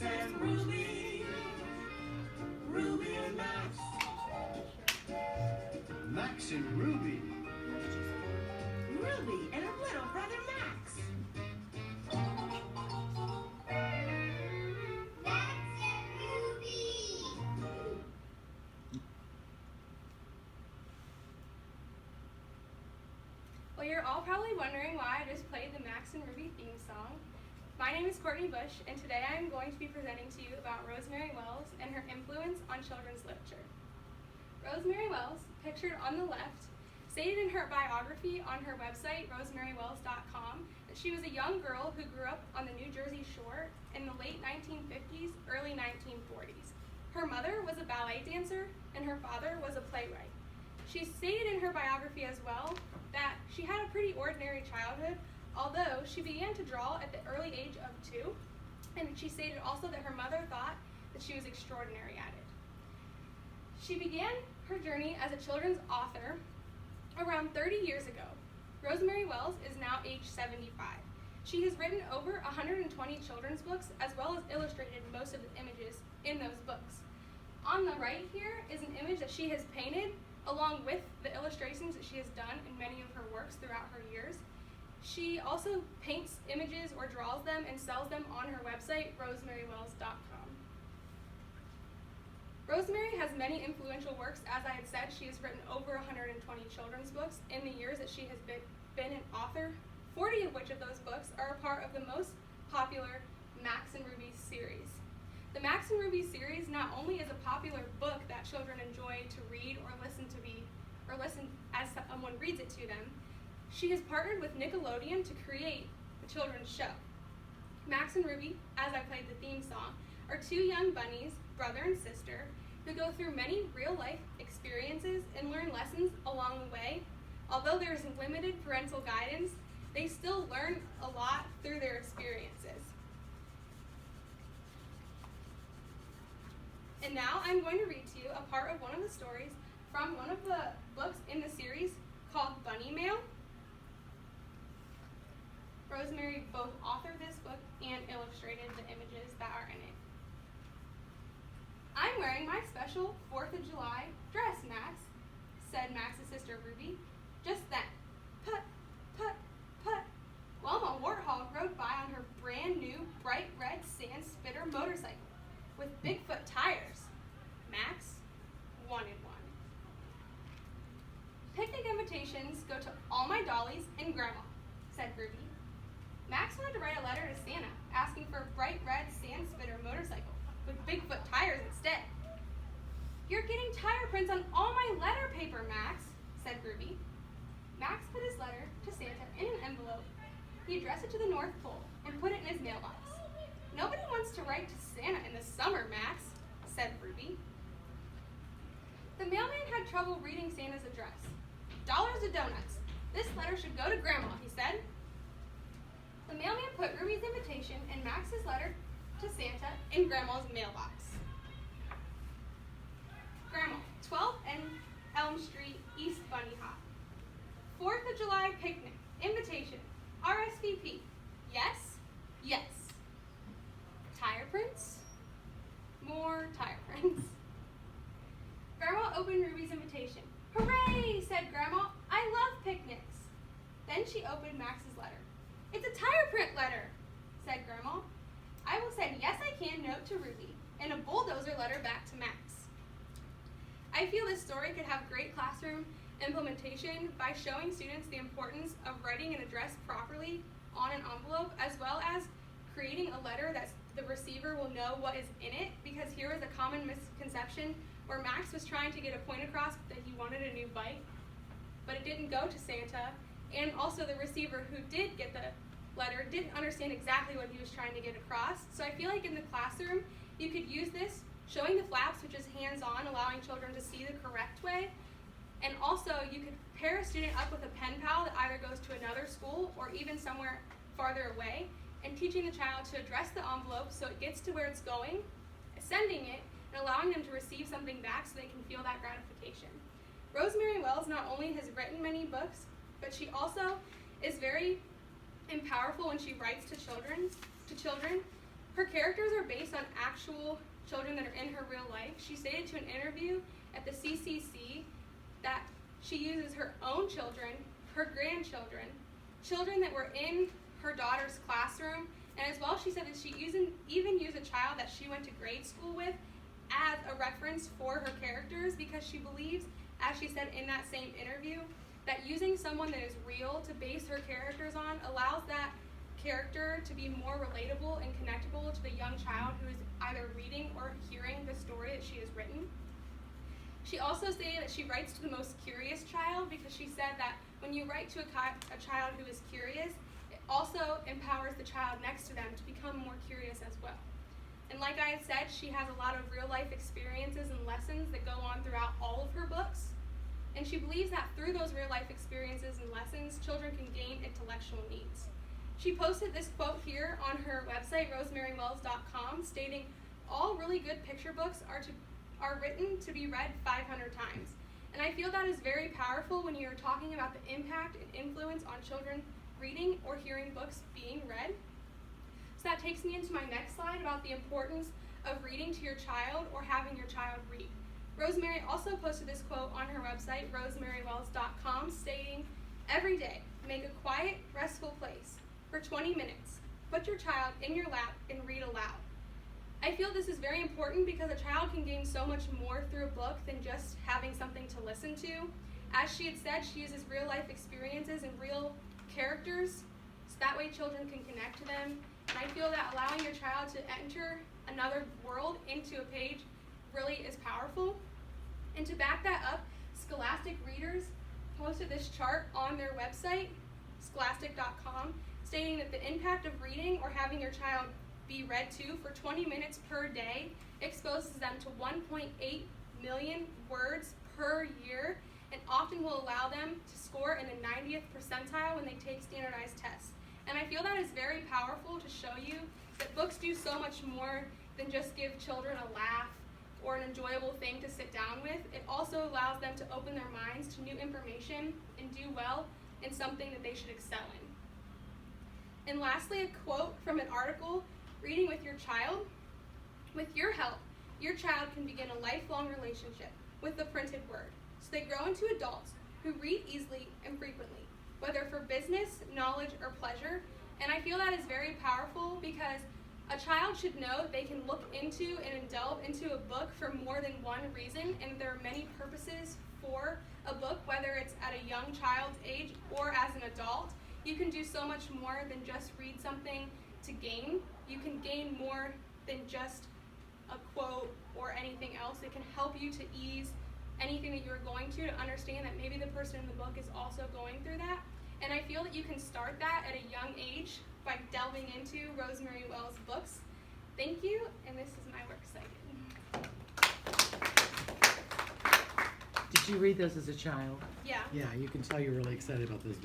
Max and Ruby. Ruby and Max. Max and Ruby. Ruby and her little brother Max. Max and Ruby. Well, you're all probably wondering why I just played the Max and Ruby theme song. My name is Courtney Bush, and today I am going to be presenting to you about Rosemary Wells and her influence on children's literature. Rosemary Wells, pictured on the left, stated in her biography on her website, rosemarywells.com, that she was a young girl who grew up on the New Jersey shore in the late 1950s, early 1940s. Her mother was a ballet dancer, and her father was a playwright. She stated in her biography as well that she had a pretty ordinary childhood, although she began to draw at the early age of 2, and she stated also that her mother thought that she was extraordinary at it. She began her journey as a children's author around 30 years ago. Rosemary Wells is now age 75. She has written over 120 children's books as well as illustrated most of the images in those books. On the right here is an image that she has painted along with the illustrations that she has done in many of her works throughout her years. She also paints images or draws them and sells them on her website, rosemarywells.com. Rosemary has many influential works. As I had said, she has written over 120 children's books in the years that she has been an author, 40 of which of those books are a part of the most popular Max and Ruby series. The Max and Ruby series not only is a popular book that children enjoy to read or listen as someone reads it to them, she has partnered with Nickelodeon to create the children's show. Max and Ruby, as I played the theme song, are two young bunnies, brother and sister, who go through many real-life experiences and learn lessons along the way. Although there is limited parental guidance, they still learn a lot through their experiences. And now I'm going to read to you a part of one of the stories from one of the books in the series called Bunny Mail. Rosemary both authored this book and illustrated the images that are in it. I'm wearing my special 4th of July dress, Max, said Max's sister Ruby. Just then, put, put, put, Wilma Warthog rode by on her brand new bright red sand spitter motorcycle with Bigfoot tires. Max wanted one. Picnic invitations go to all my dollies and Grandma, said Ruby. Max wanted to write a letter to Santa asking for a bright red sand spitter motorcycle with Bigfoot tires instead. You're getting tire prints on all my letter paper, Max, said Ruby. Max put his letter to Santa in an envelope. He addressed it to the North Pole and put it in his mailbox. Nobody wants to write to Santa in the summer, Max, said Ruby. The mailman had trouble reading Santa's address. $1 to donuts. This letter should go to Grandma, he said. The mailman put Ruby's invitation and Max's letter to Santa in Grandma's mailbox. Grandma, 12 and Elm Street, East Bunny Hop. 4th of July picnic. Invitation. RSVP. Yes? Yes. Tire prints? More tire prints. Grandma opened Ruby's invitation. Hooray, said Grandma. I love picnics. Then she opened Max's letter. It's a tire print letter, said Grandma. I will send yes I can note to Ruby and a bulldozer letter back to Max. I feel this story could have great classroom implementation by showing students the importance of writing an address properly on an envelope, as well as creating a letter that the receiver will know what is in it, because here was a common misconception where Max was trying to get a point across that he wanted a new bike, but it didn't go to Santa, and also the receiver who did get the letter didn't understand exactly what he was trying to get across. So I feel like in the classroom, you could use this, showing the flaps, which is hands-on, allowing children to see the correct way, and also you could pair a student up with a pen pal that either goes to another school or even somewhere farther away, and teaching the child to address the envelope so it gets to where it's going, sending it, and allowing them to receive something back so they can feel that gratification. Rosemary Wells not only has written many books, but she also is very powerful when she writes to children. Her characters are based on actual children that are in her real life. She stated to an interview at the CCC that she uses her own children, her grandchildren, children that were in her daughter's classroom, and as well she said that she even used a child that she went to grade school with as a reference for her characters, because she believes, as she said in that same interview, that using someone that is real to base her characters on allows that character to be more relatable and connectable to the young child who is either reading or hearing the story that she has written. She also stated that she writes to the most curious child, because she said that when you write to a child who is curious, it also empowers the child next to them to become more curious as well. And like I had said, she has a lot of real life experiences and lessons that go on throughout all of her books. And she believes that through those real life experiences and lessons, children can gain intellectual needs. She posted this quote here on her website, rosemarywells.com, stating, "All really good picture books are written to be read 500 times. And I feel that is very powerful when you're talking about the impact and influence on children reading or hearing books being read. So that takes me into my next slide about the importance of reading to your child or having your child read. Rosemary also posted this quote on her website, rosemarywells.com, stating, "Every day, make a quiet, restful place. For 20 minutes, put your child in your lap and read aloud." I feel this is very important because a child can gain so much more through a book than just having something to listen to. As she had said, she uses real life experiences and real characters, so that way children can connect to them. And I feel that allowing your child to enter another world into a page really is powerful. And to back that up, Scholastic Readers posted this chart on their website, scholastic.com, stating that the impact of reading or having your child be read to for 20 minutes per day exposes them to 1.8 million words per year, and often will allow them to score in the 90th percentile when they take standardized tests. And I feel that is very powerful to show you that books do so much more than just give children a laugh or an enjoyable thing to sit down with. It also allows them to open their minds to new information and do well in something that they should excel in. And lastly, a quote from an article, "Reading with your child. With your help, your child can begin a lifelong relationship with the printed word, so they grow into adults who read easily and frequently, whether for business, knowledge, or pleasure." And I feel that is very powerful because a child should know they can look into and delve into a book for more than one reason, and there are many purposes for a book, whether it's at a young child's age or as an adult. You can do so much more than just read something to gain. You can gain more than just a quote or anything else. It can help you to ease anything that you're going to understand that maybe the person in the book is also going through that. And I feel that you can start that at a young age by delving into Rosemary Wells' books. Thank you, and this is my works cited. Did you read those as a child? Yeah. Yeah, you can tell you're really excited about this book.